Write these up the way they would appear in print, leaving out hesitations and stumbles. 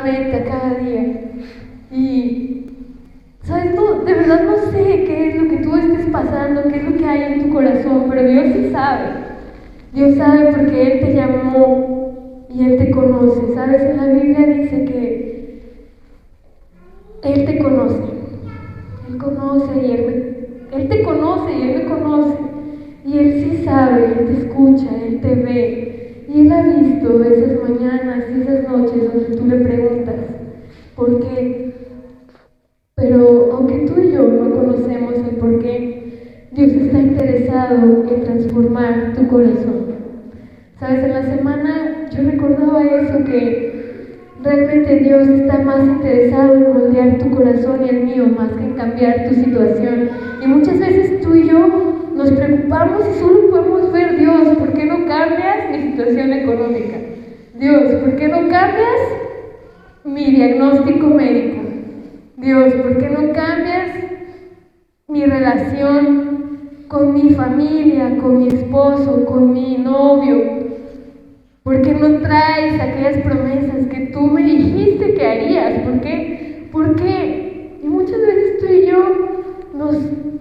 cada meta, cada día. Y, ¿sabes? No, de verdad no sé qué es lo que tú estés pasando, qué es lo que hay en tu corazón, pero Dios sí sabe. Dios sabe porque Él te llamó y Él te conoce. ¿Sabes? En la Biblia dice que Él te conoce. Él conoce y Él te conoce y Él me conoce. Y Él sí sabe, Él te escucha, Él te ve. Y Él ha visto esas mañanas y esas noches donde tú le preguntas, ¿por qué? Pero aunque tú y yo no conocemos el por qué, Dios está interesado en transformar tu corazón. ¿Sabes? En la semana yo recordaba eso, que realmente Dios está más interesado en moldear tu corazón y el mío más que en cambiar tu situación. Y muchas veces tú y yo nos preocupamos y solo podemos ver: Dios, ¿por qué no cambias mi situación económica? Dios, ¿por qué no cambias mi diagnóstico médico? Dios, ¿por qué no cambias mi relación con mi familia, con mi esposo, con mi novio? ¿Por qué no traes aquellas promesas que tú me dijiste que harías? ¿Por qué? ¿Por qué? Y muchas veces tú y yo nos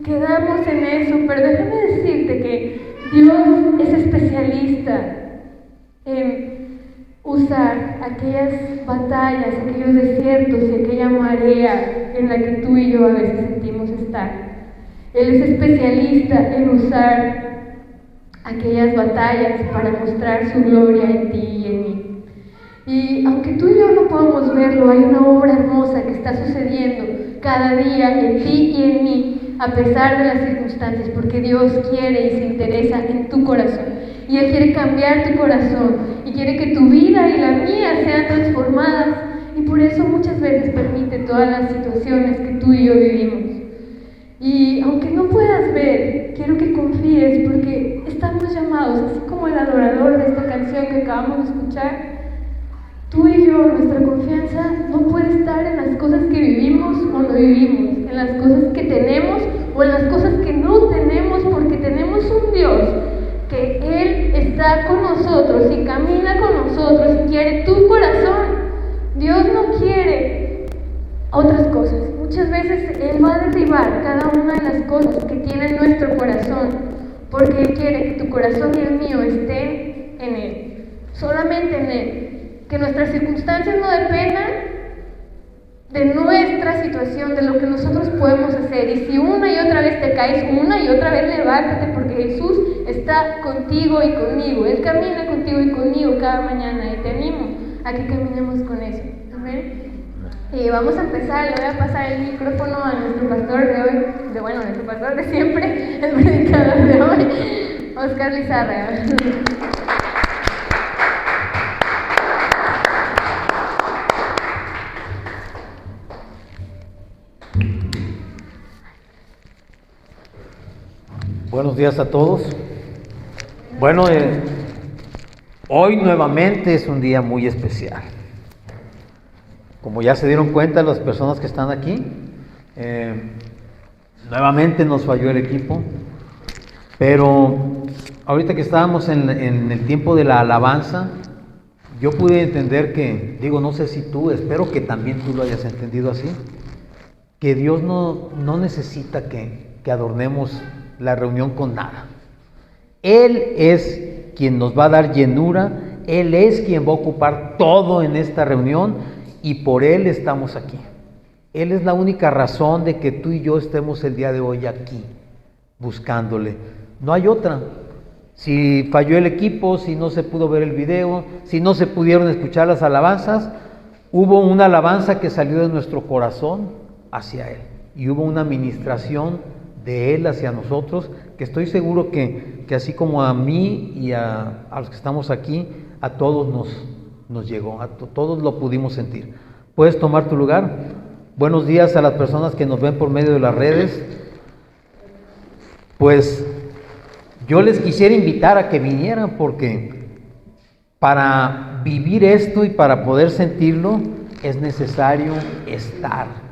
quedamos en eso, pero déjame decirte que Dios es especialista en usar aquellas batallas, aquellos desiertos y aquella marea en la que tú y yo a veces sentimos estar. Él es especialista en usar aquellas batallas para mostrar su gloria en ti y en mí. Y aunque tú y yo no podamos verlo, hay una obra hermosa que está sucediendo cada día en ti y en mí, a pesar de las circunstancias, porque Dios quiere y se interesa en tu corazón. Y Él quiere cambiar tu corazón y quiere que tu vida y la mía sean transformadas. Y por eso muchas veces permite todas las situaciones que tú y yo vivimos. Y aunque no puedas ver, quiero que confíes, porque estamos llamados, así como el adorador de esta canción que acabamos de escuchar, tú y yo, nuestra confianza no puede estar en las cosas que vivimos o no vivimos, en las cosas que tenemos o en las cosas que no tenemos, porque tenemos un Dios que Él está con nosotros y camina con nosotros y quiere tu corazón. Dios no quiere otras cosas. Muchas veces Él va a derribar cada una de las cosas que tiene nuestro corazón, porque Él quiere que tu corazón y el mío estén en Él, solamente en Él. Que nuestras circunstancias no dependan de nuestra situación, de lo que nosotros podemos hacer. Y si una y otra vez te caes, una y otra vez levántate, porque Jesús está contigo y conmigo. Él camina contigo y conmigo cada mañana, y te animo a que caminemos con eso. Amén. Y vamos a empezar. Le voy a pasar el micrófono a nuestro pastor de hoy, nuestro pastor de siempre, el predicador de hoy, Oscar Lizarra. Buenos días a todos. Bueno, hoy nuevamente es un día muy especial. Como ya se dieron cuenta las personas que están aquí, nuevamente nos falló el equipo, pero ahorita que estábamos en el tiempo de la alabanza, yo pude entender que, no sé si tú, espero que también tú lo hayas entendido así, que Dios no necesita que adornemos la reunión con nada. Él es quien nos va a dar llenura, Él es quien va a ocupar todo en esta reunión y por Él estamos aquí. Él es la única razón de que tú y yo estemos el día de hoy aquí, buscándole. No hay otra. Si falló el equipo, si no se pudo ver el video, si no se pudieron escuchar las alabanzas, hubo una alabanza que salió de nuestro corazón hacia Él y hubo una administración de Él hacia nosotros, que estoy seguro que así como a mí y a los que estamos aquí, a todos nos llegó, a todos lo pudimos sentir. ¿Puedes tomar tu lugar? Buenos días a las personas que nos ven por medio de las redes. Pues yo les quisiera invitar a que vinieran, porque para vivir esto y para poder sentirlo es necesario estar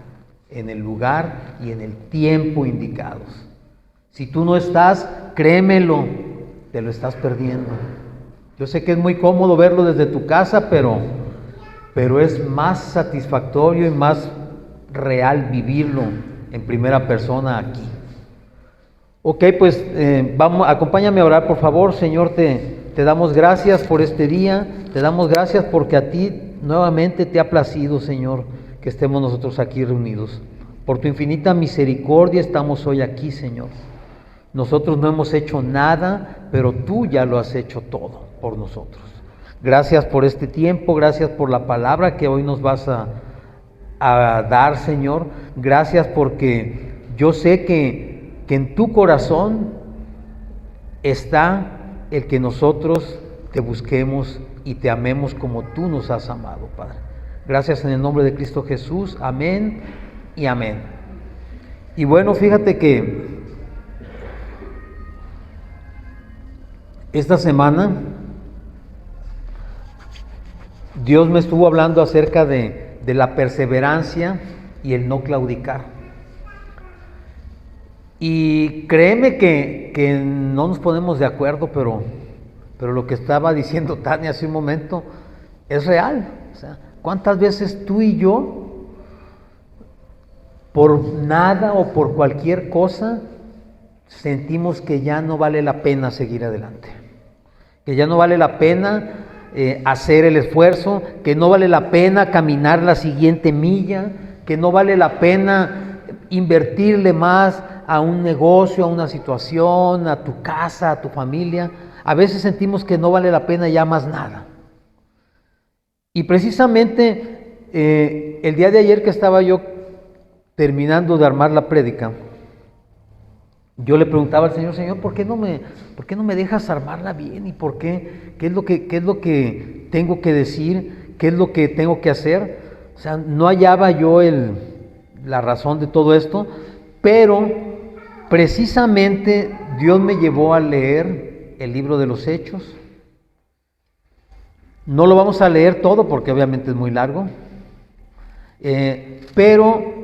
en el lugar y en el tiempo indicados. Si tú no estás, créemelo, te lo estás perdiendo. Yo sé que es muy cómodo verlo desde tu casa, pero pero es más satisfactorio y más real vivirlo en primera persona aquí. Ok, pues acompáñame a orar, por favor. Señor, te damos gracias por este día, te damos gracias porque a ti nuevamente te ha placido, Señor, que estemos nosotros aquí reunidos. Por tu infinita misericordia estamos hoy aquí, Señor. Nosotros no hemos hecho nada, pero tú ya lo has hecho todo por nosotros. Gracias por este tiempo, gracias por la palabra que hoy nos vas a dar, Señor. Gracias porque yo sé que en tu corazón está el que nosotros te busquemos y te amemos como tú nos has amado, Padre. Gracias en el nombre de Cristo Jesús. Amén y amén. Y bueno, fíjate que esta semana Dios me estuvo hablando acerca de la perseverancia y el no claudicar. Y créeme que no nos ponemos de acuerdo, pero lo que estaba diciendo Tania hace un momento es real. O sea, ¿cuántas veces tú y yo, por nada o por cualquier cosa, sentimos que ya no vale la pena seguir adelante? Que ya no vale la pena hacer el esfuerzo, que no vale la pena caminar la siguiente milla, que no vale la pena invertirle más a un negocio, a una situación, a tu casa, a tu familia. A veces sentimos que no vale la pena ya más nada. Y precisamente el día de ayer que estaba yo terminando de armar la prédica, yo le preguntaba al Señor, Señor, ¿por qué no me dejas armarla bien? ¿Y por qué? ¿Qué es lo que tengo que decir? ¿Qué es lo que tengo que hacer? O sea, no hallaba yo la razón de todo esto, pero precisamente Dios me llevó a leer el libro de los Hechos. No lo vamos a leer todo porque obviamente es muy largo, pero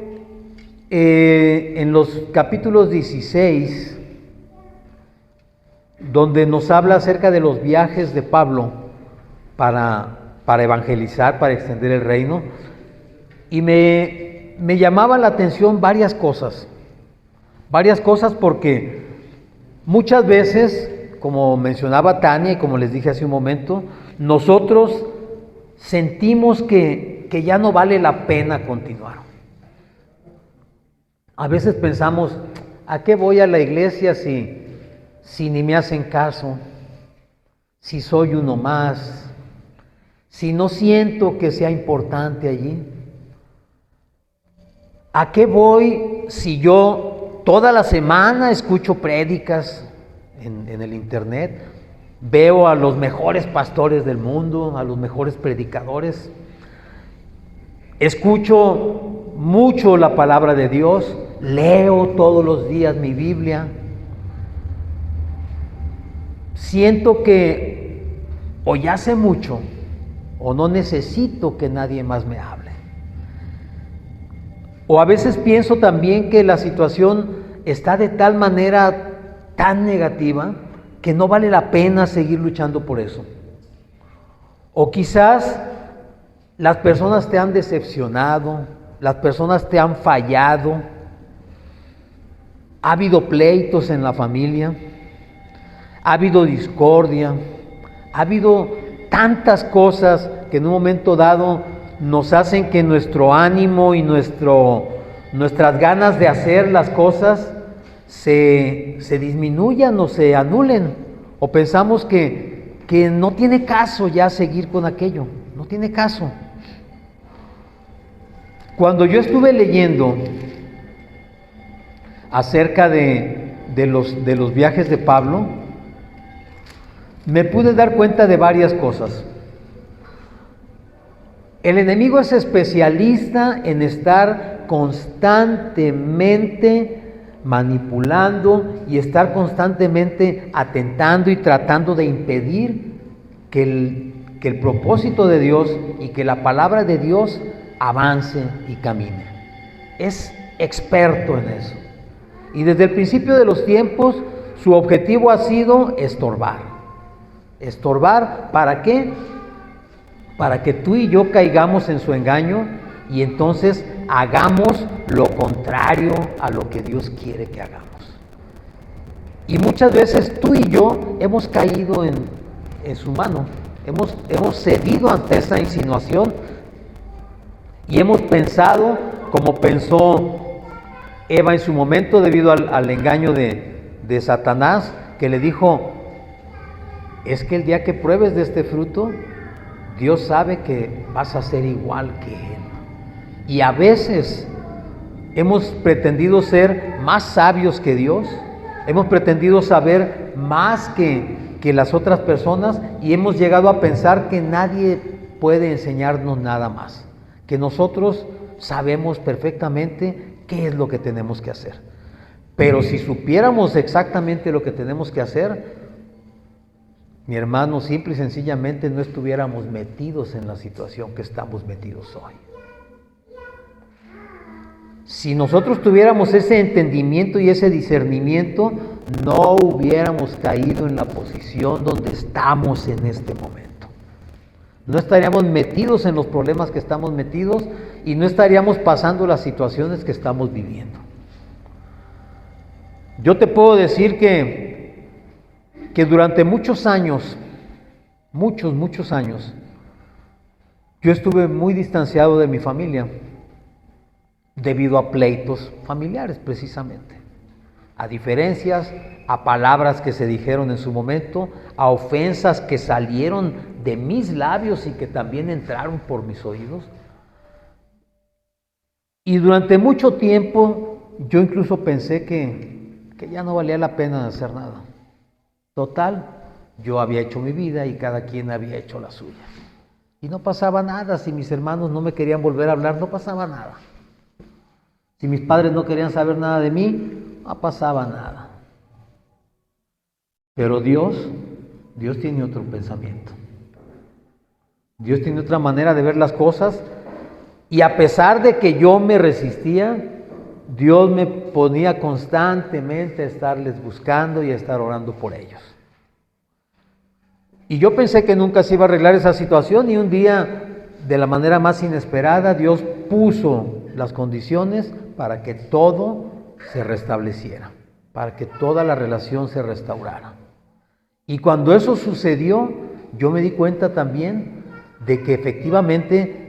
en los capítulos 16, donde nos habla acerca de los viajes de Pablo para evangelizar, para extender el reino, y me llamaba la atención varias cosas porque muchas veces, como mencionaba Tania y como les dije hace un momento, nosotros sentimos que ya no vale la pena continuar. A veces pensamos, ¿a qué voy a la iglesia si ni me hacen caso? Si soy uno más, si no siento que sea importante allí. ¿A qué voy si yo toda la semana escucho prédicas en el internet? Veo a los mejores pastores del mundo, a los mejores predicadores. Escucho mucho la palabra de Dios, leo todos los días mi Biblia. Siento que o ya sé mucho o no necesito que nadie más me hable. O a veces pienso también que la situación está de tal manera tan negativa que no vale la pena seguir luchando por eso. O quizás las personas te han decepcionado, las personas te han fallado, ha habido pleitos en la familia, ha habido discordia, ha habido tantas cosas que en un momento dado nos hacen que nuestro ánimo y nuestras ganas de hacer las cosas se disminuyan o se anulen, o pensamos que no tiene caso ya seguir con aquello, no tiene caso. Cuando yo estuve leyendo acerca de los viajes de Pablo, me pude dar cuenta de varias cosas. El enemigo es especialista en estar constantemente manipulando y estar constantemente atentando y tratando de impedir que el propósito de Dios y que la palabra de Dios avance y camine. Es experto en eso. Y desde el principio de los tiempos, su objetivo ha sido estorbar. ¿Estorbar para qué? para que tú y yo caigamos en su engaño y entonces hagamos lo contrario a lo que Dios quiere que hagamos. Y muchas veces tú y yo hemos caído en su mano, hemos cedido ante esa insinuación y hemos pensado como pensó Eva en su momento debido al engaño de Satanás, que le dijo: es que el día que pruebes de este fruto, Dios sabe que vas a ser igual que Él. Y a veces hemos pretendido ser más sabios que Dios, hemos pretendido saber más que las otras personas y hemos llegado a pensar que nadie puede enseñarnos nada más, que nosotros sabemos perfectamente qué es lo que tenemos que hacer. Pero si supiéramos exactamente lo que tenemos que hacer, mi hermano, simple y sencillamente no estuviéramos metidos en la situación que estamos metidos hoy. Si nosotros tuviéramos ese entendimiento y ese discernimiento, no hubiéramos caído en la posición donde estamos en este momento. No estaríamos metidos en los problemas que estamos metidos y no estaríamos pasando las situaciones que estamos viviendo. Yo te puedo decir que durante muchos años, muchos años, yo estuve muy distanciado de mi familia debido a pleitos familiares precisamente, a diferencias, a palabras que se dijeron en su momento, a ofensas que salieron de mis labios y que también entraron por mis oídos. Y durante mucho tiempo yo incluso pensé que ya no valía la pena hacer nada. Total, yo había hecho mi vida y cada quien había hecho la suya. Y no pasaba nada. Si mis hermanos no me querían volver a hablar, no pasaba nada. Si mis padres no querían saber nada de mí, no pasaba nada. Pero Dios tiene otro pensamiento. Dios tiene otra manera de ver las cosas. Y a pesar de que yo me resistía, Dios me ponía constantemente a estarles buscando y a estar orando por ellos. Y yo pensé que nunca se iba a arreglar esa situación y un día, de la manera más inesperada, Dios puso las condiciones para que todo se restableciera, para que toda la relación se restaurara. Y cuando eso sucedió, yo me di cuenta también de que efectivamente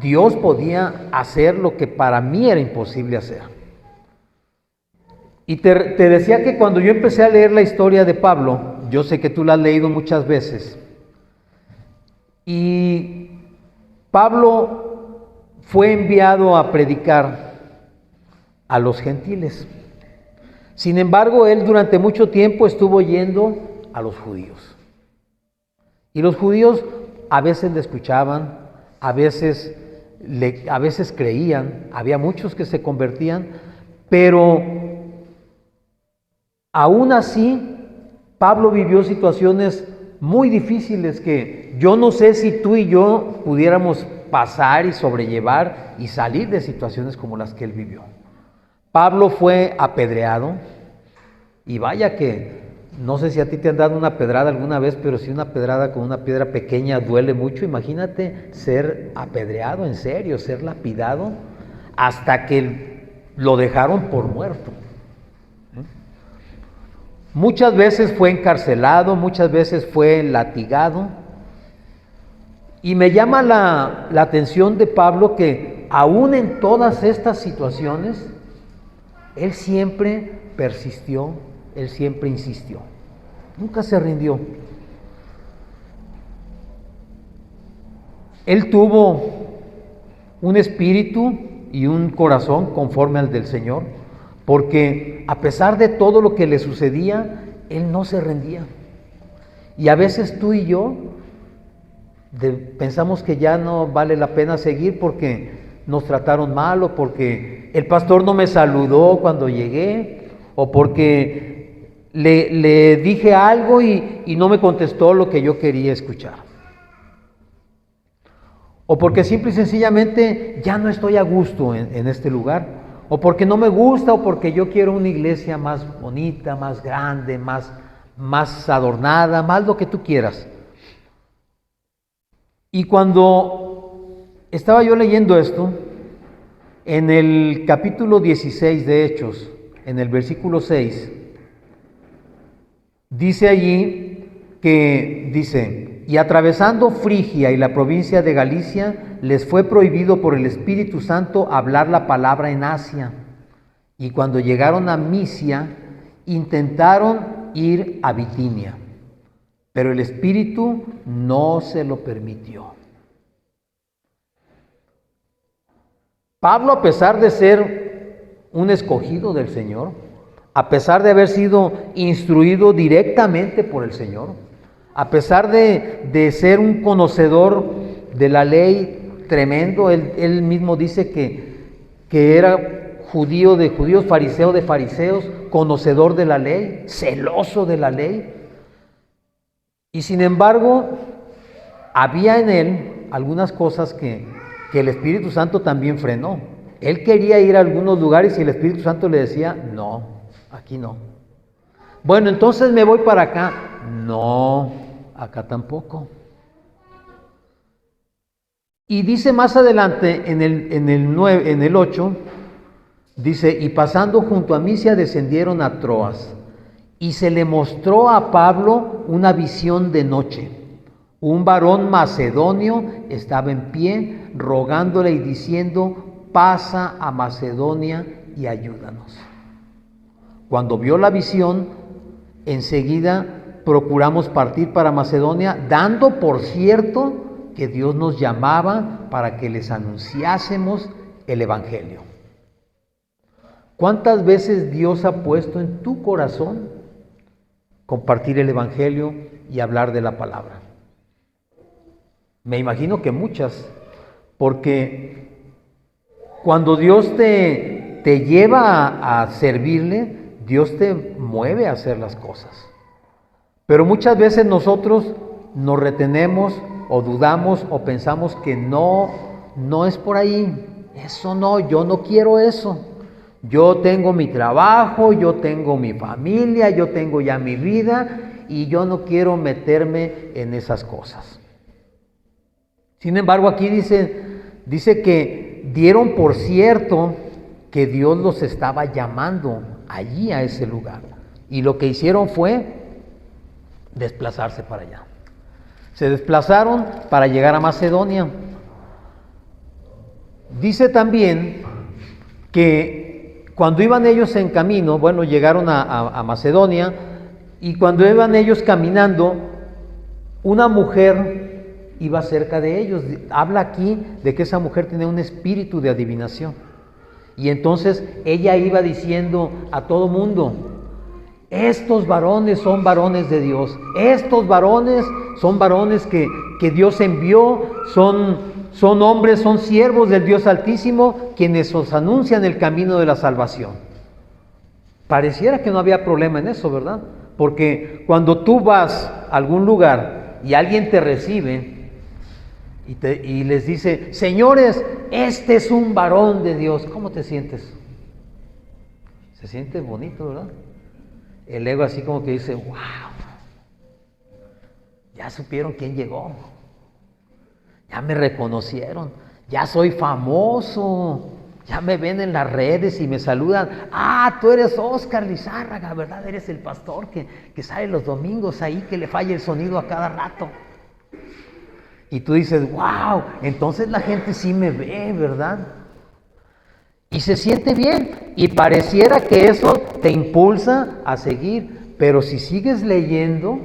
Dios podía hacer lo que para mí era imposible hacer. Y te decía que cuando yo empecé a leer la historia de Pablo, yo sé que tú la has leído muchas veces, y Pablo fue enviado a predicar a los gentiles. Sin embargo, él durante mucho tiempo estuvo yendo a los judíos. Y los judíos a veces le escuchaban, a veces creían, había muchos que se convertían, pero aún así Pablo vivió situaciones muy difíciles que yo no sé si tú y yo pudiéramos pasar y sobrellevar y salir de situaciones como las que él vivió. Pablo fue apedreado y vaya que no sé si a ti te han dado una pedrada alguna vez, pero si una pedrada con una piedra pequeña duele mucho, imagínate ser apedreado en serio, ser lapidado hasta que lo dejaron por muerto. Muchas veces fue encarcelado, muchas veces fue latigado. Y me llama la atención de Pablo que aún en todas estas situaciones, él siempre persistió, él siempre insistió, nunca se rindió. Él tuvo un espíritu y un corazón conforme al del Señor, porque a pesar de todo lo que le sucedía, él no se rendía. Y a veces tú y yo pensamos que ya no vale la pena seguir porque nos trataron mal, o porque el pastor no me saludó cuando llegué, o porque le dije algo y no me contestó lo que yo quería escuchar, o porque simple y sencillamente ya no estoy a gusto en este lugar, o porque no me gusta, o porque yo quiero una iglesia más bonita, más grande, más adornada, más lo que tú quieras. Y cuando estaba yo leyendo esto, en el capítulo 16 de Hechos, en el versículo 6, dice allí que, dice, y atravesando Frigia y la provincia de Galicia, les fue prohibido por el Espíritu Santo hablar la palabra en Asia. Y cuando llegaron a Misia, intentaron ir a Bitinia, pero el Espíritu no se lo permitió. Pablo, a pesar de ser un escogido del Señor, a pesar de haber sido instruido directamente por el Señor, a pesar de ser un conocedor de la ley tremendo, él mismo dice que era judío de judíos, fariseo de fariseos, conocedor de la ley, celoso de la ley. Y sin embargo, había en él algunas cosas que el Espíritu Santo también frenó. Él quería ir a algunos lugares y el Espíritu Santo le decía, no, aquí no. Bueno, entonces me voy para acá. No, acá tampoco. Y dice más adelante, en el 8, dice, y pasando junto a Misia descendieron a Troas, y se le mostró a Pablo una visión de noche. Un varón macedonio estaba en pie, rogándole y diciendo, pasa a Macedonia y ayúdanos. Cuando vio la visión, enseguida procuramos partir para Macedonia, dando por cierto que Dios nos llamaba para que les anunciásemos el Evangelio. ¿Cuántas veces Dios ha puesto en tu corazón compartir el Evangelio y hablar de la palabra? Me imagino que muchas, porque cuando Dios te lleva a servirle, Dios te mueve a hacer las cosas. Pero muchas veces nosotros nos retenemos o dudamos o pensamos que no es por ahí. Eso no, yo no quiero eso. Yo tengo mi trabajo, yo tengo mi familia, yo tengo ya mi vida y yo no quiero meterme en esas cosas. Sin embargo, aquí dice que dieron por cierto que Dios los estaba llamando allí a ese lugar. Y lo que hicieron fue desplazarse para allá. Se desplazaron para llegar a Macedonia. Dice también que cuando iban ellos en camino, bueno, llegaron a Macedonia, y cuando iban ellos caminando, una mujer iba cerca de ellos. Habla aquí de que esa mujer tenía un espíritu de adivinación. Y entonces ella iba diciendo a todo mundo, estos varones son varones de Dios, estos varones son varones que Dios envió, son hombres, son siervos del Dios Altísimo, quienes os anuncian el camino de la salvación. Pareciera que no había problema en eso, ¿verdad? Porque cuando tú vas a algún lugar y alguien te recibe y les dice, señores, este es un varón de Dios, ¿cómo te sientes? Se siente bonito, ¿verdad? El ego así como que dice, wow, ya supieron quién llegó, ya me reconocieron, ya soy famoso, ya me ven en las redes y me saludan, tú eres Óscar Lizárraga, ¿verdad? Eres el pastor que sale los domingos ahí, que le falla el sonido a cada rato. Y tú dices, wow, entonces la gente sí me ve, ¿verdad? Y se siente bien, y pareciera que eso te impulsa a seguir, pero si sigues leyendo,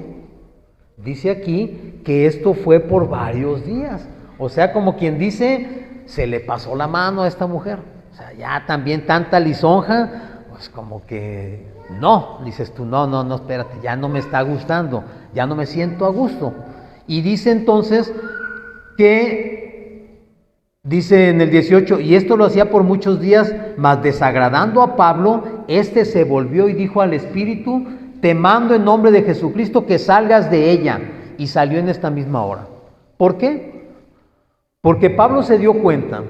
dice aquí que esto fue por varios días, o sea, como quien dice, se le pasó la mano a esta mujer, o sea, ya también tanta lisonja, pues como que no, dices tú, no, espérate, ya no me está gustando, ya no me siento a gusto. Y dice entonces que, dice en el 18, y esto lo hacía por muchos días, mas desagradando a Pablo, éste se volvió y dijo al Espíritu, te mando en nombre de Jesucristo que salgas de ella. Y salió en esta misma hora. ¿Por qué? Porque Pablo se dio cuenta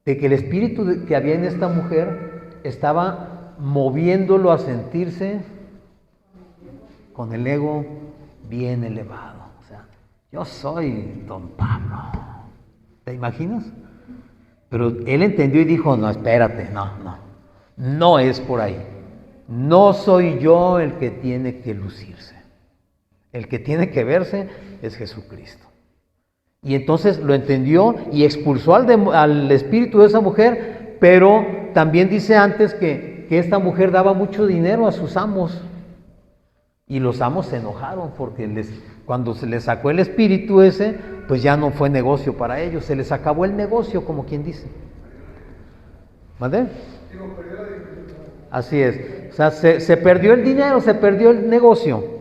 de que el espíritu que había en esta mujer estaba moviéndolo a sentirse con el ego bien elevado. O sea, yo soy don Pablo. ¿Te imaginas? Pero él entendió y dijo, no, espérate, no es por ahí. No soy yo el que tiene que lucirse. El que tiene que verse es Jesucristo. Y entonces lo entendió y expulsó al espíritu de esa mujer, pero también dice antes que esta mujer daba mucho dinero a sus amos. Y los amos se enojaron porque cuando se les sacó el espíritu ese, pues ya no fue negocio para ellos, se les acabó el negocio, como quien dice. ¿Vale? Así es. O sea, se perdió el dinero, se perdió el negocio.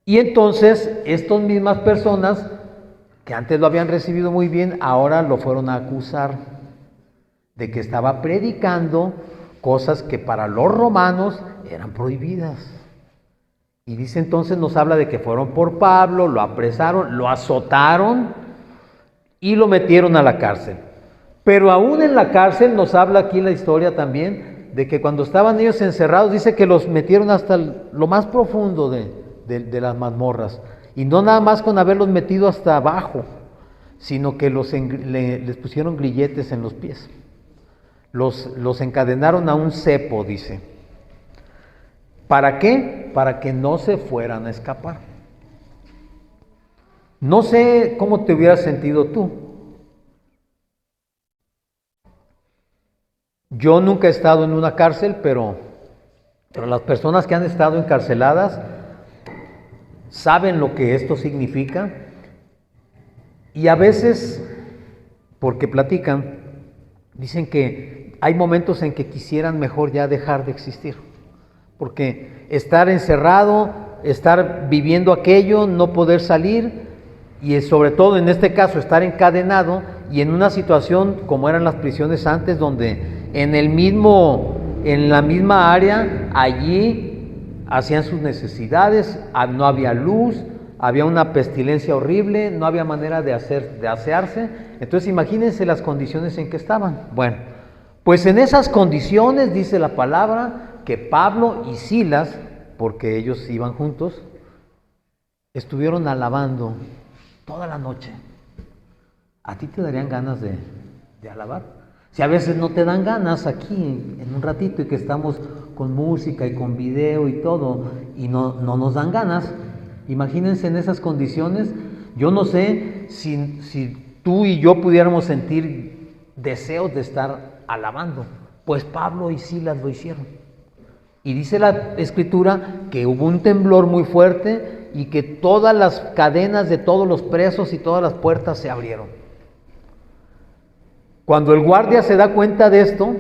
Y entonces, estas mismas personas que antes lo habían recibido muy bien, ahora lo fueron a acusar de que estaba predicando cosas que para los romanos eran prohibidas. Y dice entonces, nos habla de que fueron por Pablo, lo apresaron, lo azotaron y lo metieron a la cárcel. Pero aún en la cárcel nos habla aquí la historia también de que cuando estaban ellos encerrados, dice que los metieron hasta lo más profundo de las mazmorras. Y no nada más con haberlos metido hasta abajo, sino que les pusieron grilletes en los pies. Los encadenaron a un cepo, dice. ¿Para qué? Para que no se fueran a escapar. No sé cómo te hubieras sentido tú. Yo nunca he estado en una cárcel, pero las personas que han estado encarceladas saben lo que esto significa. Y a veces, porque platican, dicen que hay momentos en que quisieran mejor ya dejar de existir. Porque estar encerrado, estar viviendo aquello, no poder salir, y sobre todo en este caso estar encadenado y en una situación como eran las prisiones antes, donde en la misma área, allí hacían sus necesidades, no había luz, había una pestilencia horrible, no había manera de asearse. Entonces imagínense las condiciones en que estaban. Bueno, pues en esas condiciones dice la palabra que Pablo y Silas, porque ellos iban juntos, estuvieron alabando toda la noche. ¿A ti te darían ganas de alabar? Si a veces no te dan ganas aquí en un ratito y que estamos con música y con video y todo y no nos dan ganas, imagínense en esas condiciones. Yo no sé si tú y yo pudiéramos sentir deseos de estar alabando, pues Pablo y Silas lo hicieron. Y dice la Escritura que hubo un temblor muy fuerte y que todas las cadenas de todos los presos y todas las puertas se abrieron. Cuando el guardia se da cuenta de esto,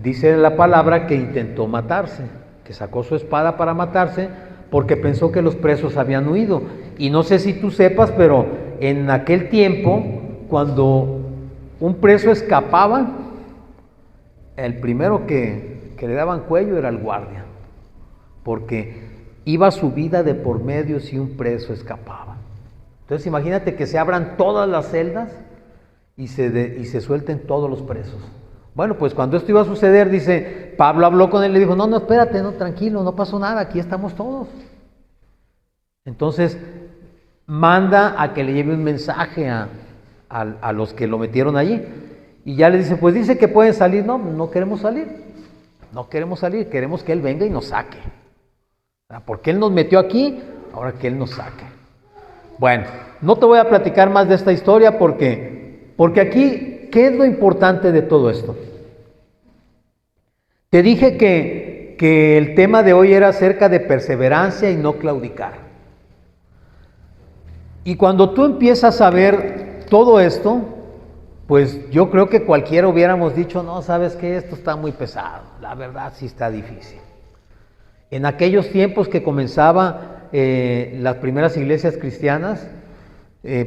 dice la palabra que intentó matarse, que sacó su espada para matarse porque pensó que los presos habían huido. Y no sé si tú sepas, pero en aquel tiempo, cuando un preso escapaba, el primero que le daban cuello era el guardia, porque iba su vida de por medio si un preso escapaba. Entonces imagínate que se abran todas las celdas y se suelten todos los presos. Bueno, pues cuando esto iba a suceder, dice, Pablo habló con él y le dijo, no, espérate, no, tranquilo, no pasó nada, aquí estamos todos. Entonces, manda a que le lleve un mensaje a los que lo metieron allí. Y ya le dice, pues dice que pueden salir. No queremos salir. No queremos salir, queremos que Él venga y nos saque. Porque Él nos metió aquí, ahora que Él nos saque. Bueno, no te voy a platicar más de esta historia porque aquí, ¿qué es lo importante de todo esto? Te dije que el tema de hoy era acerca de perseverancia y no claudicar. Y cuando tú empiezas a ver todo esto, pues yo creo que cualquiera hubiéramos dicho, no, ¿sabes qué? Esto está muy pesado, la verdad sí está difícil. En aquellos tiempos que comenzaba las primeras iglesias cristianas,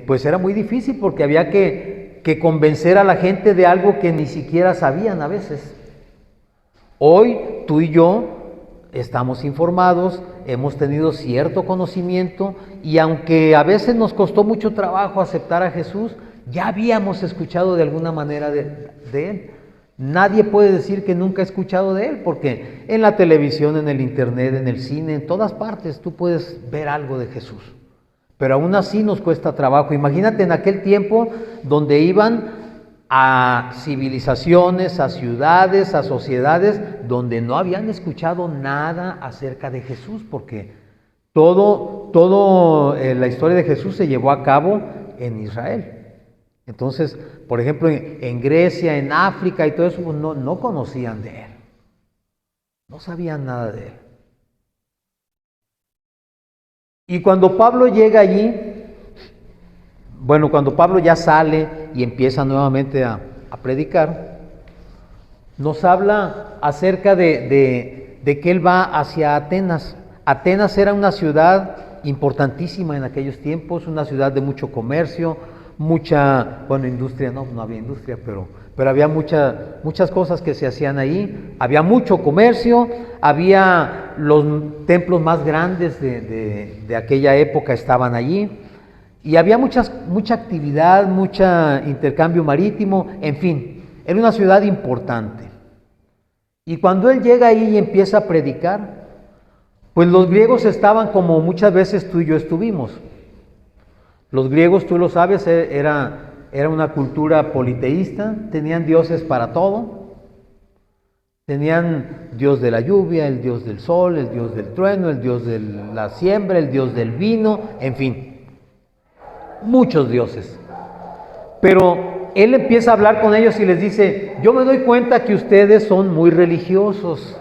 pues era muy difícil porque había que convencer a la gente de algo que ni siquiera sabían a veces. Hoy tú y yo estamos informados, hemos tenido cierto conocimiento y aunque a veces nos costó mucho trabajo aceptar a Jesús, ya habíamos escuchado de alguna manera de Él. Nadie puede decir que nunca ha escuchado de Él, porque en la televisión, en el internet, en el cine, en todas partes tú puedes ver algo de Jesús. Pero aún así nos cuesta trabajo. Imagínate en aquel tiempo donde iban a civilizaciones, a ciudades, a sociedades, donde no habían escuchado nada acerca de Jesús, porque todo la historia de Jesús se llevó a cabo en Israel. Entonces, por ejemplo, en Grecia, en África y todo eso, pues no conocían de Él. No sabían nada de Él. Y cuando Pablo llega allí, cuando Pablo ya sale y empieza nuevamente a predicar, nos habla acerca de que él va hacia Atenas. Atenas era una ciudad importantísima en aquellos tiempos, una ciudad de mucho comercio, mucha, industria, no había industria, pero había muchas cosas que se hacían ahí, había mucho comercio, había los templos más grandes de aquella época estaban allí, y había mucha actividad, mucho intercambio marítimo, en fin, era una ciudad importante. Y cuando él llega ahí y empieza a predicar, pues los griegos estaban como muchas veces tú y yo estuvimos. Los griegos, tú lo sabes, era una cultura politeísta, tenían dioses para todo. Tenían dios de la lluvia, el dios del sol, el dios del trueno, el dios de la siembra, el dios del vino, en fin, muchos dioses. Pero él empieza a hablar con ellos y les dice, yo me doy cuenta que ustedes son muy religiosos.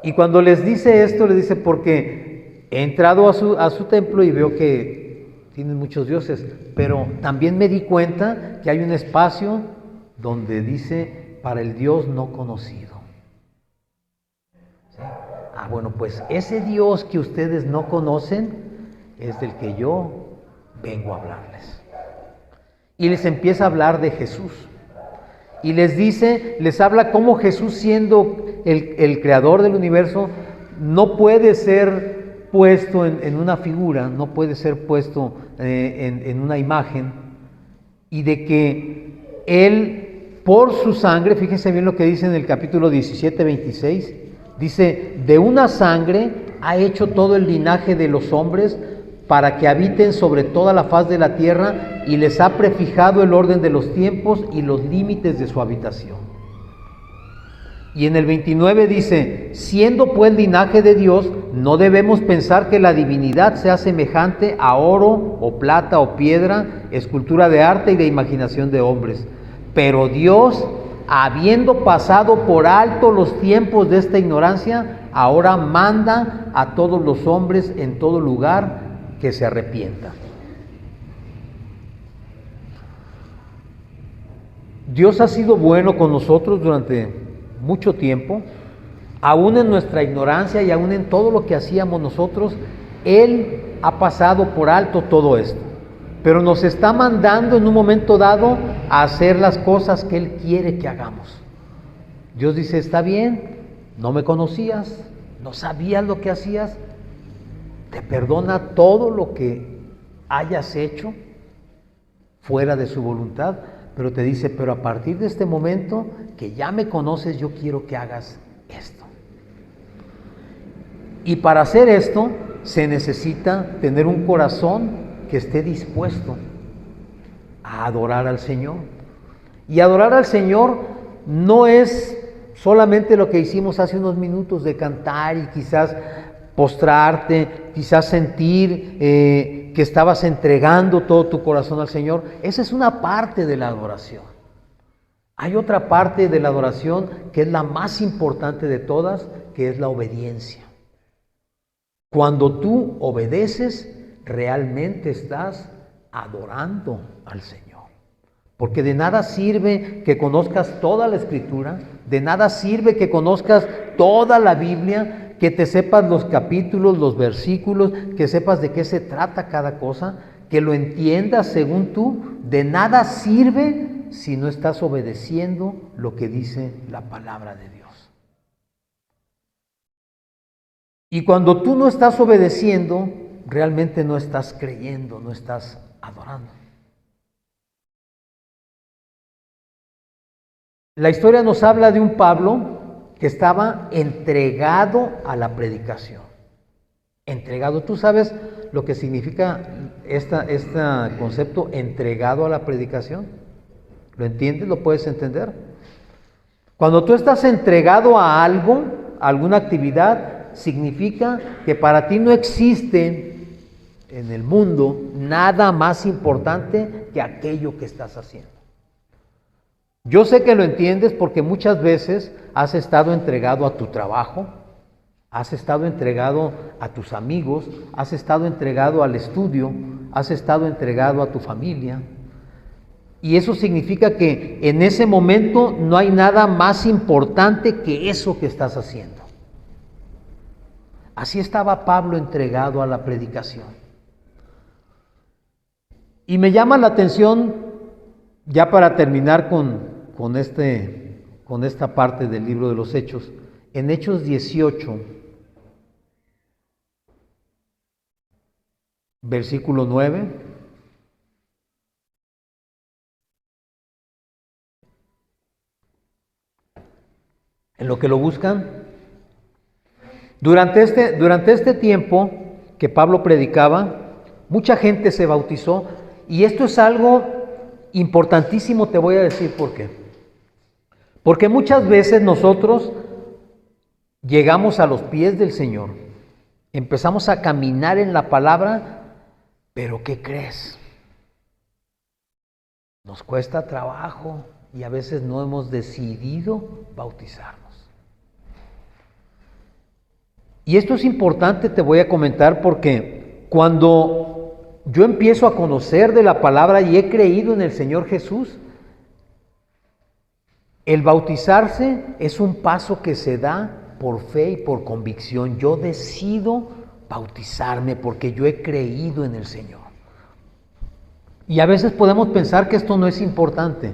Y cuando les dice esto, les dice, porque he entrado a su templo y veo que tienen muchos dioses, pero también me di cuenta que hay un espacio donde dice, para el Dios no conocido. ¿Sí? Pues ese Dios que ustedes no conocen es del que yo vengo a hablarles. Y les empieza a hablar de Jesús. Y les habla cómo Jesús, siendo el creador del universo, no puede ser puesto en una figura, no puede ser puesto en una imagen, y de que Él, por su sangre, fíjense bien lo que dice en el capítulo 17, 26, dice, de una sangre ha hecho todo el linaje de los hombres para que habiten sobre toda la faz de la tierra, y les ha prefijado el orden de los tiempos y los límites de su habitación. Y en el 29 dice, siendo pues linaje de Dios, no debemos pensar que la divinidad sea semejante a oro o plata o piedra, escultura de arte y de imaginación de hombres. Pero Dios, habiendo pasado por alto los tiempos de esta ignorancia, ahora manda a todos los hombres en todo lugar que se arrepientan. Dios ha sido bueno con nosotros durante mucho tiempo, aún en nuestra ignorancia y aún en todo lo que hacíamos nosotros. Él ha pasado por alto todo esto, pero nos está mandando en un momento dado a hacer las cosas que Él quiere que hagamos. Dios dice, está bien, no me conocías, no sabías lo que hacías, te perdona todo lo que hayas hecho fuera de su voluntad, pero te dice, pero a partir de este momento que ya me conoces, yo quiero que hagas esto. Y para hacer esto se necesita tener un corazón que esté dispuesto a adorar al Señor. Y adorar al Señor no es solamente lo que hicimos hace unos minutos de cantar y quizás postrarte, quizás sentir que estabas entregando todo tu corazón al Señor. Esa es una parte de la adoración. Hay otra parte de la adoración que es la más importante de todas, que es la obediencia. Cuando tú obedeces, realmente estás adorando al Señor. Porque de nada sirve que conozcas toda la Escritura, de nada sirve que conozcas toda la Biblia, que te sepas los capítulos, los versículos, que sepas de qué se trata cada cosa, que lo entiendas según tú. De nada sirve si no estás obedeciendo lo que dice la palabra de Dios. Y cuando tú no estás obedeciendo, realmente no estás creyendo, no estás adorando. La historia nos habla de un Pablo que estaba entregado a la predicación. Entregado. ¿Tú sabes lo que significa este concepto, entregado a la predicación? ¿Lo entiendes? ¿Lo puedes entender? Cuando tú estás entregado a algo, a alguna actividad, significa que para ti no existe en el mundo nada más importante que aquello que estás haciendo. Yo sé que lo entiendes porque muchas veces has estado entregado a tu trabajo, has estado entregado a tus amigos, has estado entregado al estudio, has estado entregado a tu familia. Y eso significa que en ese momento no hay nada más importante que eso que estás haciendo. Así estaba Pablo entregado a la predicación. Y me llama la atención, ya para terminar con esta parte del libro de los Hechos, en Hechos 18, versículo 9. En lo que lo buscan, durante este tiempo que Pablo predicaba, mucha gente se bautizó, y esto es algo importantísimo, te voy a decir por qué. Porque muchas veces nosotros llegamos a los pies del Señor, empezamos a caminar en la palabra, pero ¿qué crees? Nos cuesta trabajo y a veces no hemos decidido bautizarnos. Y esto es importante, te voy a comentar, porque cuando yo empiezo a conocer de la palabra y he creído en el Señor Jesús, el bautizarse es un paso que se da por fe y por convicción. Yo decido bautizarme porque yo he creído en el Señor. Y a veces podemos pensar que esto no es importante.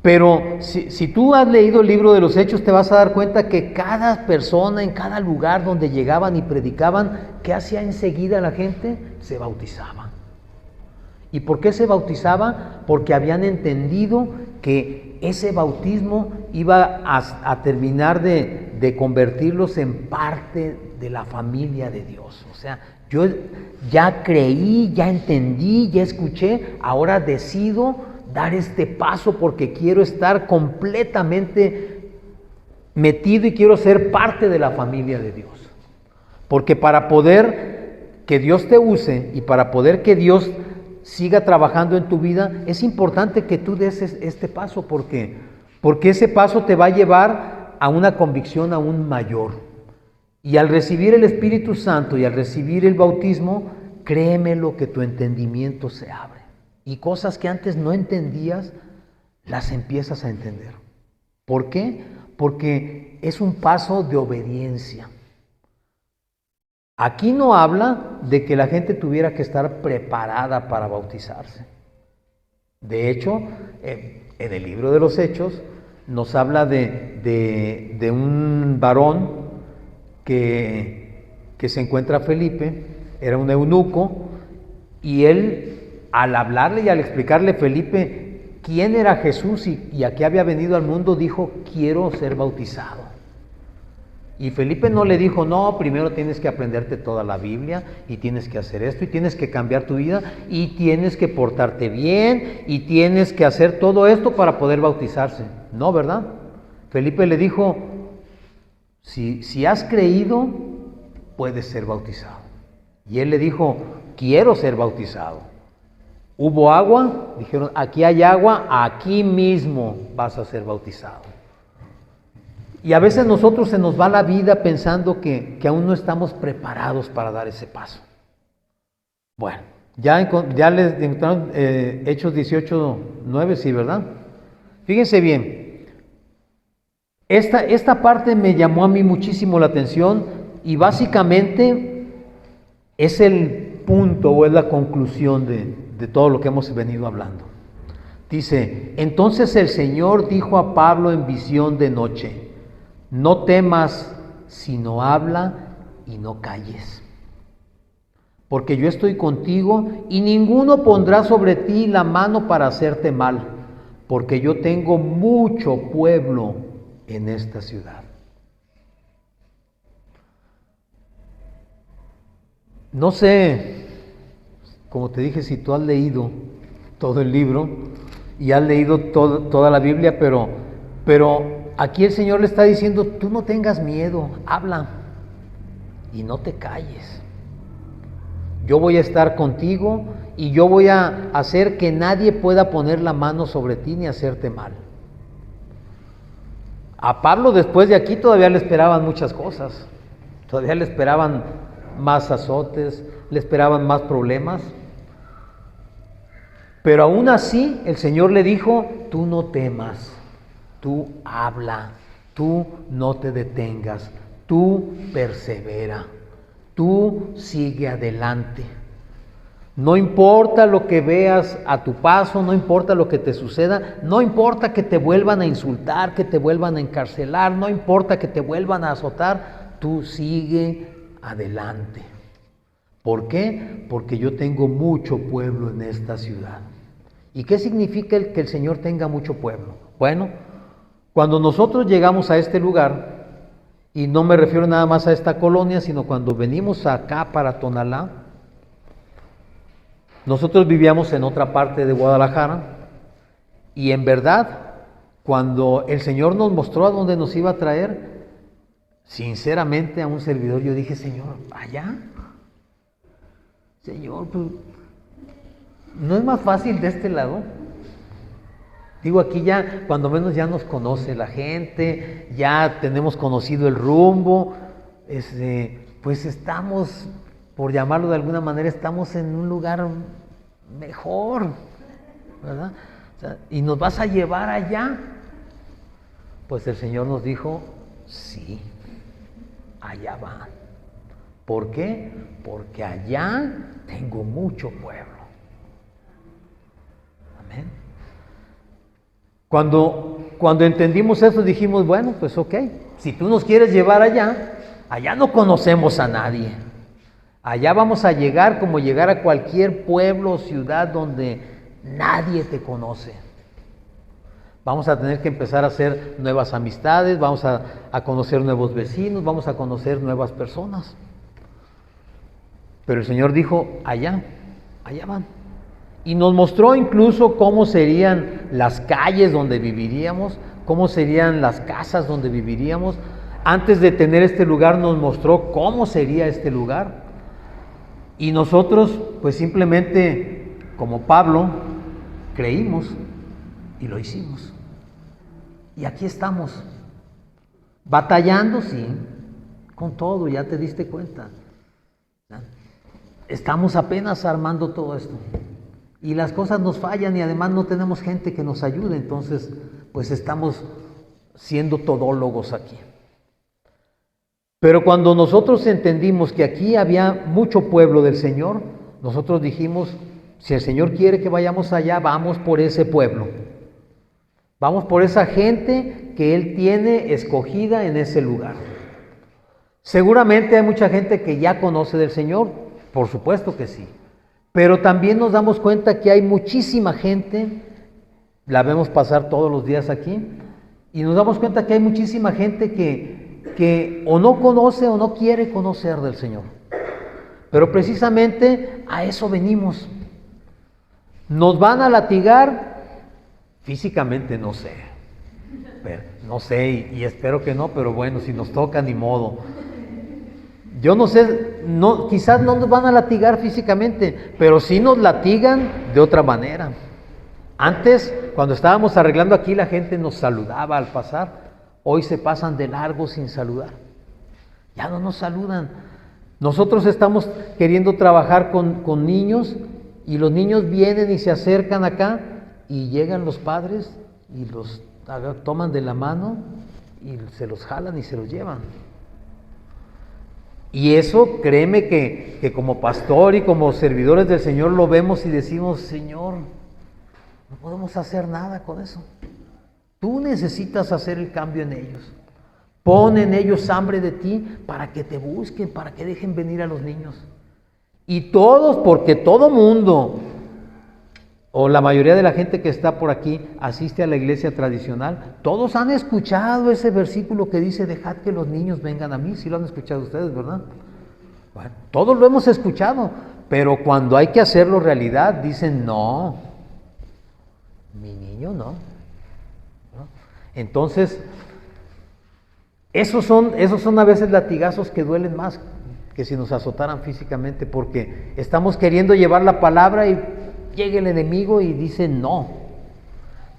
Pero si tú has leído el libro de los Hechos, te vas a dar cuenta que cada persona en cada lugar donde llegaban y predicaban, ¿qué hacía enseguida la gente? Se bautizaba. ¿Y por qué se bautizaba? Porque habían entendido que ese bautismo iba a terminar de convertirlos en parte de la familia de Dios. O sea, yo ya creí, ya entendí, ya escuché, ahora decido dar este paso porque quiero estar completamente metido y quiero ser parte de la familia de Dios. Porque para poder que Dios te use y para poder que Dios siga trabajando en tu vida, es importante que tú des este paso. Porque ese paso te va a llevar a una convicción aún mayor. Y al recibir el Espíritu Santo y al recibir el bautismo, créeme lo que tu entendimiento se abre. Y cosas que antes no entendías, las empiezas a entender. ¿Por qué? Porque es un paso de obediencia. Aquí no habla de que la gente tuviera que estar preparada para bautizarse. De hecho, en el libro de los Hechos nos habla de un varón que se encuentra Felipe, era un eunuco, y él, al hablarle y al explicarle Felipe quién era Jesús y a qué había venido al mundo, dijo: quiero ser bautizado. Y Felipe no le dijo: no, primero tienes que aprenderte toda la Biblia y tienes que hacer esto y tienes que cambiar tu vida y tienes que portarte bien y tienes que hacer todo esto para poder bautizarse. No, ¿verdad? Felipe le dijo: si has creído, puedes ser bautizado. Y él le dijo: quiero ser bautizado. ¿Hubo agua? Dijeron: aquí hay agua, aquí mismo vas a ser bautizado. Y a veces nosotros se nos va la vida pensando que aún no estamos preparados para dar ese paso. Bueno, ya les encontraron Hechos 18:9, sí, ¿verdad? Fíjense bien, esta parte me llamó a mí muchísimo la atención y básicamente es el punto o es la conclusión de todo lo que hemos venido hablando. Dice: entonces el Señor dijo a Pablo en visión de noche: no temas, sino habla y no calles, porque yo estoy contigo y ninguno pondrá sobre ti la mano para hacerte mal, porque yo tengo mucho pueblo en esta ciudad. No sé, como te dije, si tú has leído todo el libro y has leído toda la Biblia, pero aquí el Señor le está diciendo, tú no tengas miedo, habla y no te calles. Yo voy a estar contigo y yo voy a hacer que nadie pueda poner la mano sobre ti ni hacerte mal. A Pablo después de aquí todavía le esperaban muchas cosas, todavía le esperaban más azotes, le esperaban más problemas, pero aún así el Señor le dijo, tú no temas, tú habla, tú no te detengas, tú persevera, tú sigue adelante. No importa lo que veas a tu paso, no importa lo que te suceda, no importa que te vuelvan a insultar, que te vuelvan a encarcelar, no importa que te vuelvan a azotar, tú sigue adelante. ¿Por qué? Porque yo tengo mucho pueblo en esta ciudad. ¿Y qué significa que el Señor tenga mucho pueblo? Bueno, cuando nosotros llegamos a este lugar, y no me refiero nada más a esta colonia, sino cuando venimos acá para Tonalá, nosotros vivíamos en otra parte de Guadalajara, y en verdad, cuando el Señor nos mostró a dónde nos iba a traer, sinceramente a un servidor yo dije, Señor, ¿allá? Señor, pues, ¿no es más fácil de este lado? Digo, aquí ya, cuando menos ya nos conoce la gente, ya tenemos conocido el rumbo, pues estamos, por llamarlo de alguna manera, estamos en un lugar mejor, ¿verdad? O sea, ¿y nos vas a llevar allá? Pues el Señor nos dijo, sí, allá va. ¿Por qué? Porque allá tengo mucho pueblo. Amén. Cuando entendimos eso dijimos, bueno, pues ok, si tú nos quieres llevar allá, allá no conocemos a nadie. Allá vamos a llegar como llegar a cualquier pueblo o ciudad donde nadie te conoce. Vamos a tener que empezar a hacer nuevas amistades, vamos a conocer nuevos vecinos, vamos a conocer nuevas personas. Pero el Señor dijo, allá van. Y nos mostró incluso cómo serían las calles donde viviríamos, cómo serían las casas donde viviríamos. Antes de tener este lugar nos mostró cómo sería este lugar. Y nosotros pues simplemente, como Pablo, creímos y lo hicimos. Y aquí estamos, batallando, sí, con todo, ya te diste cuenta. Estamos apenas armando todo esto. Y las cosas nos fallan y además no tenemos gente que nos ayude, entonces pues estamos siendo todólogos aquí. Pero cuando nosotros entendimos que aquí había mucho pueblo del Señor, nosotros dijimos, si el Señor quiere que vayamos allá, vamos por ese pueblo. Vamos por esa gente que Él tiene escogida en ese lugar. Seguramente hay mucha gente que ya conoce del Señor, por supuesto que sí. Pero también nos damos cuenta que hay muchísima gente, la vemos pasar todos los días aquí, y nos damos cuenta que hay muchísima gente que o no conoce o no quiere conocer del Señor. Pero precisamente a eso venimos. Nos van a latigar físicamente, no sé, y espero que no, pero bueno, si nos toca, ni modo. Yo no sé, quizás no nos van a latigar físicamente, pero sí nos latigan de otra manera. Antes, cuando estábamos arreglando aquí, la gente nos saludaba al pasar. Hoy se pasan de largo sin saludar. Ya no nos saludan. Nosotros estamos queriendo trabajar con niños y los niños vienen y se acercan acá y llegan los padres y los toman de la mano y se los jalan y se los llevan. Y eso, créeme que como pastor y como servidores del Señor lo vemos y decimos, Señor, no podemos hacer nada con eso. Tú necesitas hacer el cambio en ellos. Pon en ellos hambre de ti para que te busquen, para que dejen venir a los niños. Y todos, porque todo mundo o la mayoría de la gente que está por aquí asiste a la iglesia tradicional, todos han escuchado ese versículo que dice, dejad que los niños vengan a mí. Sí lo han escuchado ustedes, ¿verdad? Bueno, todos lo hemos escuchado, pero cuando hay que hacerlo realidad, dicen, no, mi niño no. ¿No? Entonces, esos son a veces latigazos que duelen más que si nos azotaran físicamente, porque estamos queriendo llevar la palabra y llega el enemigo y dice no.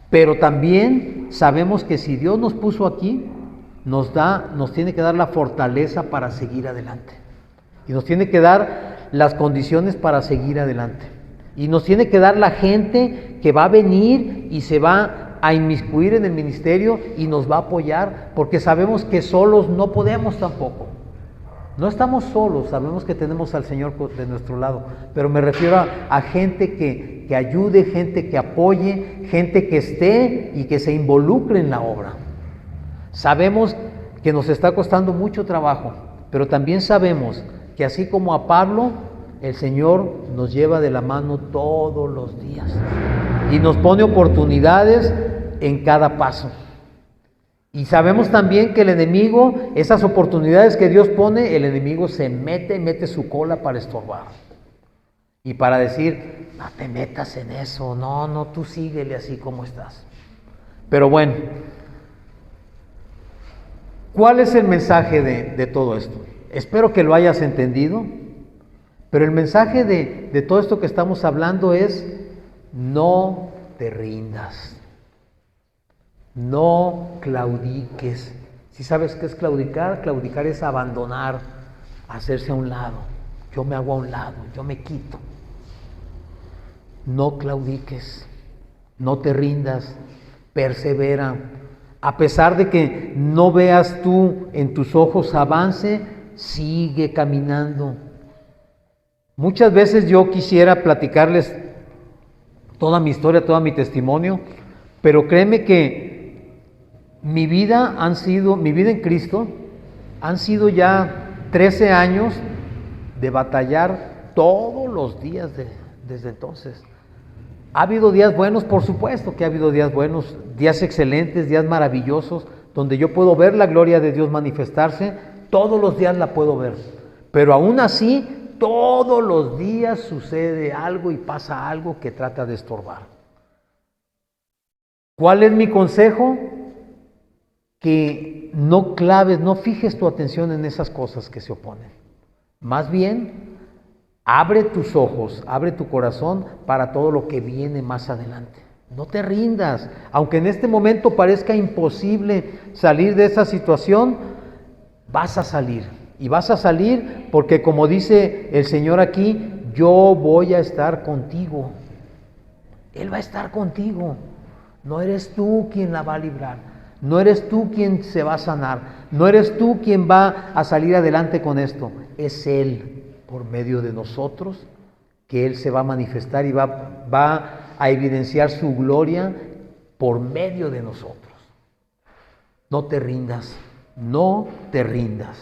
Pero también sabemos que si Dios nos puso aquí, nos tiene que dar la fortaleza para seguir adelante. Y nos tiene que dar las condiciones para seguir adelante. Y nos tiene que dar la gente que va a venir y se va a inmiscuir en el ministerio y nos va a apoyar, porque sabemos que solos no podemos tampoco. No estamos solos, sabemos que tenemos al Señor de nuestro lado, pero me refiero a gente que ayude, gente que apoye, gente que esté y que se involucre en la obra. Sabemos que nos está costando mucho trabajo, pero también sabemos que así como a Pablo, el Señor nos lleva de la mano todos los días y nos pone oportunidades en cada paso. Y sabemos también que el enemigo, esas oportunidades que Dios pone, el enemigo se mete su cola para estorbar. Y para decir, no te metas en eso, no, tú síguele así como estás. Pero bueno, ¿cuál es el mensaje de todo esto? Espero que lo hayas entendido, pero el mensaje de todo esto que estamos hablando es, no te rindas. No claudiques. ¿Sí sabes qué es claudicar? Claudicar es abandonar, hacerse a un lado. Yo me hago a un lado, yo me quito. No claudiques, no te rindas, persevera. A pesar de que no veas tú en tus ojos avance, sigue caminando. Muchas veces yo quisiera platicarles toda mi historia, todo mi testimonio, pero créeme que mi vida en Cristo han sido ya 13 años de batallar todos los días desde entonces. ¿Ha habido días buenos? Por supuesto que ha habido días buenos, días excelentes, días maravillosos, donde yo puedo ver la gloria de Dios manifestarse, todos los días la puedo ver. Pero aún así, todos los días sucede algo y pasa algo que trata de estorbar. ¿Cuál es mi consejo? Que no claves, no fijes tu atención en esas cosas que se oponen. Más bien, abre tus ojos, abre tu corazón para todo lo que viene más adelante. No te rindas, aunque en este momento parezca imposible salir de esa situación, vas a salir. Y vas a salir porque, como dice el Señor aquí, yo voy a estar contigo. Él va a estar contigo. No eres tú quien la va a librar. No eres tú quien se va a sanar, no eres tú quien va a salir adelante con esto, es Él por medio de nosotros que Él se va a manifestar y va a evidenciar su gloria por medio de nosotros. No te rindas, no te rindas.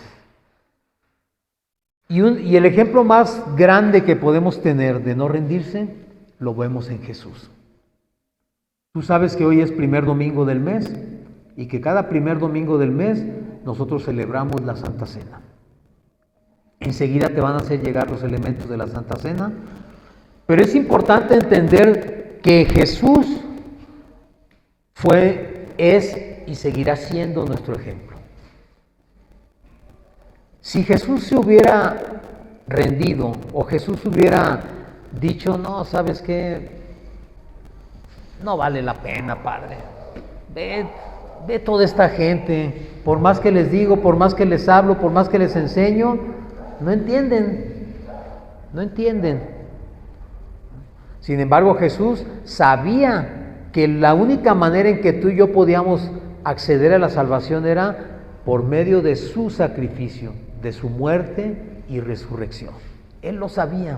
Y el ejemplo más grande que podemos tener de no rendirse, lo vemos en Jesús. Tú sabes que hoy es primer domingo del mes, y que cada primer domingo del mes nosotros celebramos la Santa Cena. Enseguida te van a hacer llegar los elementos de la Santa Cena, pero es importante entender que Jesús es y seguirá siendo nuestro ejemplo. Si Jesús se hubiera rendido o Jesús hubiera dicho, no, ¿sabes qué? No vale la pena, Padre. Ve toda esta gente, por más que les digo, por más que les hablo, por más que les enseño, no entienden. Sin embargo, Jesús sabía que la única manera en que tú y yo podíamos acceder a la salvación era por medio de su sacrificio, de su muerte y resurrección. Él lo sabía.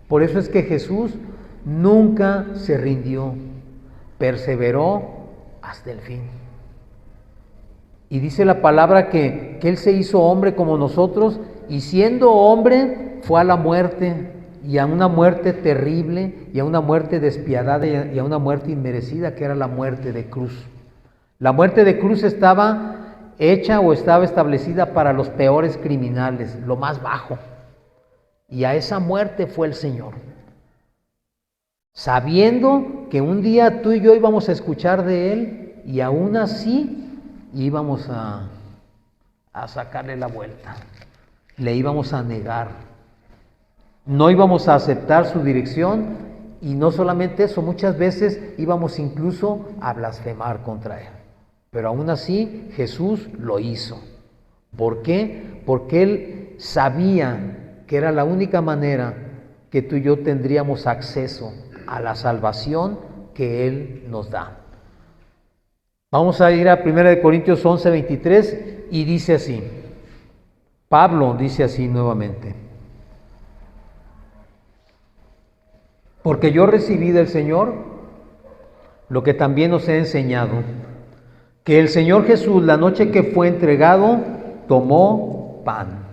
Por eso es que Jesús nunca se rindió, perseveró hasta el fin. Y dice la palabra que Él se hizo hombre como nosotros y siendo hombre fue a la muerte y a una muerte terrible, y a una muerte despiadada, y a una muerte inmerecida, que era la muerte de cruz. La muerte de cruz estaba hecha o estaba establecida para los peores criminales, lo más bajo. Y a esa muerte fue el Señor, sabiendo que un día tú y yo íbamos a escuchar de Él, y aún así íbamos a sacarle la vuelta, le íbamos a negar, no íbamos a aceptar su dirección, y no solamente eso, muchas veces íbamos incluso a blasfemar contra Él. Pero aún así Jesús lo hizo. ¿Por qué? Porque Él sabía que era la única manera que tú y yo tendríamos acceso a la salvación que Él nos da. Vamos a ir a 1 Corintios 11:23 y dice así. Pablo dice así nuevamente. Porque yo recibí del Señor lo que también os he enseñado, que el Señor Jesús, la noche que fue entregado, tomó pan.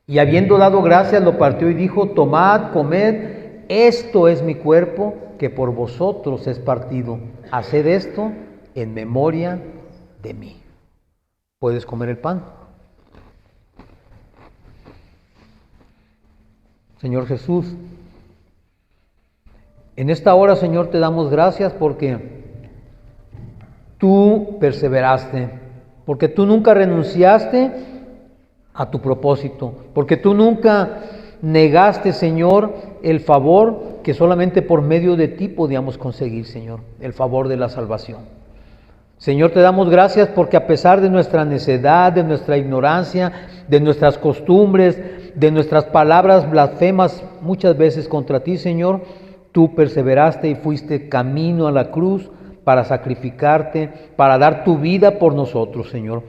Y habiendo dado gracias, lo partió y dijo: tomad, comed, esto es mi cuerpo, que por vosotros es partido. Haced esto en memoria de mí. ¿Puedes comer el pan? Señor Jesús, en esta hora, Señor, te damos gracias porque tú perseveraste, porque tú nunca renunciaste a tu propósito, porque tú nunca negaste, Señor, el favor que solamente por medio de ti podíamos conseguir, Señor, el favor de la salvación. Señor, te damos gracias porque a pesar de nuestra necedad, de nuestra ignorancia, de nuestras costumbres, de nuestras palabras blasfemas muchas veces contra ti, Señor, tú perseveraste y fuiste camino a la cruz para sacrificarte, para dar tu vida por nosotros, Señor.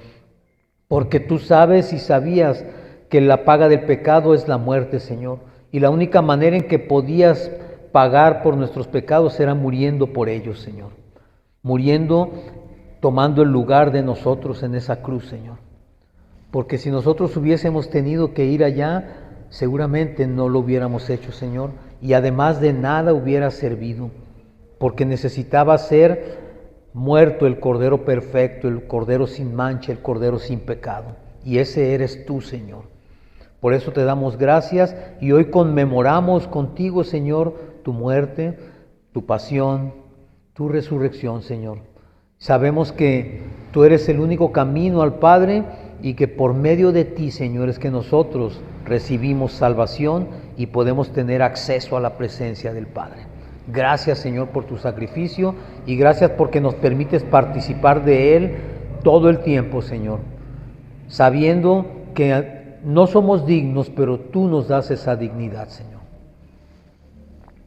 Porque tú sabes y sabías que la paga del pecado es la muerte, Señor. Y la única manera en que podías pagar por nuestros pecados era muriendo por ellos, Señor. Muriendo, tomando el lugar de nosotros en esa cruz, Señor. Porque si nosotros hubiésemos tenido que ir allá, seguramente no lo hubiéramos hecho, Señor. Y además de nada hubiera servido. Porque necesitaba ser muerto el Cordero perfecto, el Cordero sin mancha, el Cordero sin pecado. Y ese eres tú, Señor. Por eso te damos gracias y hoy conmemoramos contigo, Señor, tu muerte, tu pasión, tu resurrección, Señor. Sabemos que tú eres el único camino al Padre y que por medio de ti, Señor, es que nosotros recibimos salvación y podemos tener acceso a la presencia del Padre. Gracias, Señor, por tu sacrificio y gracias porque nos permites participar de Él todo el tiempo, Señor, sabiendo que no somos dignos, pero tú nos das esa dignidad, Señor.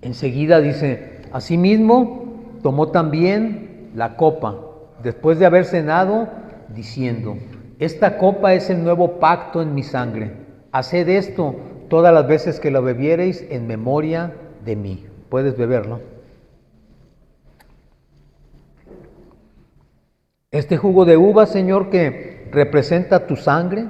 Enseguida dice, asimismo, tomó también la copa, después de haber cenado, diciendo, esta copa es el nuevo pacto en mi sangre. Haced esto todas las veces que lo bebiereis en memoria de mí. Puedes beberlo. Este jugo de uva, Señor, que representa tu sangre,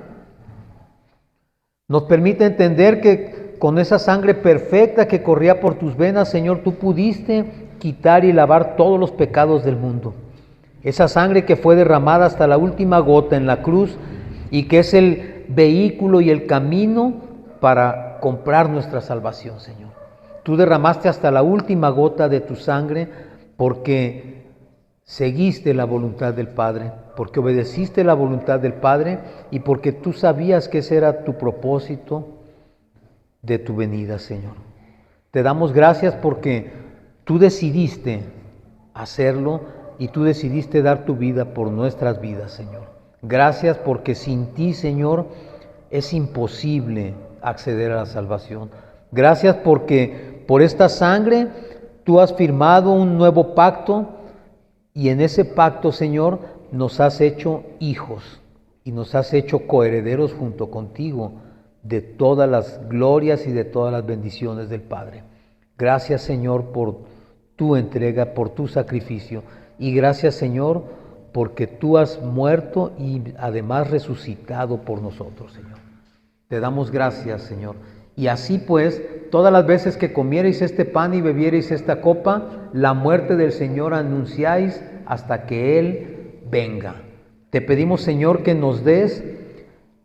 nos permite entender que con esa sangre perfecta que corría por tus venas, Señor, tú pudiste quitar y lavar todos los pecados del mundo. Esa sangre que fue derramada hasta la última gota en la cruz y que es el vehículo y el camino para comprar nuestra salvación, Señor. Tú derramaste hasta la última gota de tu sangre porque seguiste la voluntad del Padre, porque obedeciste la voluntad del Padre y porque tú sabías que ese era tu propósito de tu venida, Señor. Te damos gracias porque tú decidiste hacerlo y tú decidiste dar tu vida por nuestras vidas, Señor. Gracias porque sin ti, Señor, es imposible acceder a la salvación. Gracias porque por esta sangre tú has firmado un nuevo pacto y en ese pacto, Señor, nos has hecho hijos y nos has hecho coherederos junto contigo de todas las glorias y de todas las bendiciones del Padre. Gracias, Señor, por tu entrega, por tu sacrificio y gracias, Señor, porque tú has muerto y además resucitado por nosotros, Señor. Te damos gracias, Señor, Y así pues, todas las veces que comiereis este pan y bebiereis esta copa, la muerte del Señor anunciáis hasta que Él venga. Te pedimos, Señor, que nos des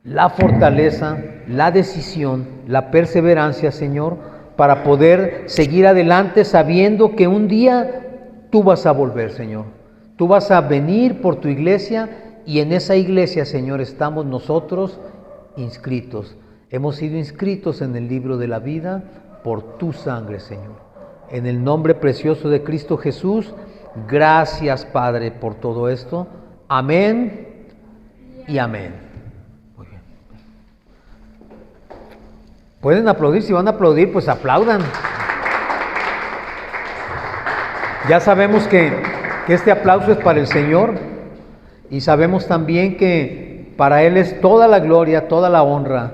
la fortaleza, la decisión, la perseverancia, Señor, para poder seguir adelante sabiendo que un día tú vas a volver, Señor. Tú vas a venir por tu iglesia y en esa iglesia, Señor, estamos nosotros inscritos. Hemos sido inscritos en el libro de la vida por tu sangre, Señor. En el nombre precioso de Cristo Jesús, gracias, Padre, por todo esto. Amén y amén. Muy bien. Pueden aplaudir, si van a aplaudir, pues aplaudan. Ya sabemos que este aplauso es para el Señor y sabemos también que para Él es toda la gloria, toda la honra,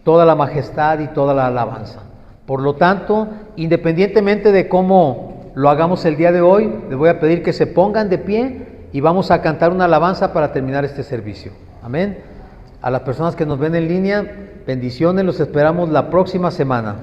toda la majestad y toda la alabanza. Por lo tanto, independientemente de cómo lo hagamos el día de hoy, les voy a pedir que se pongan de pie y vamos a cantar una alabanza para terminar este servicio. Amén. A las personas que nos ven en línea, bendiciones, los esperamos la próxima semana.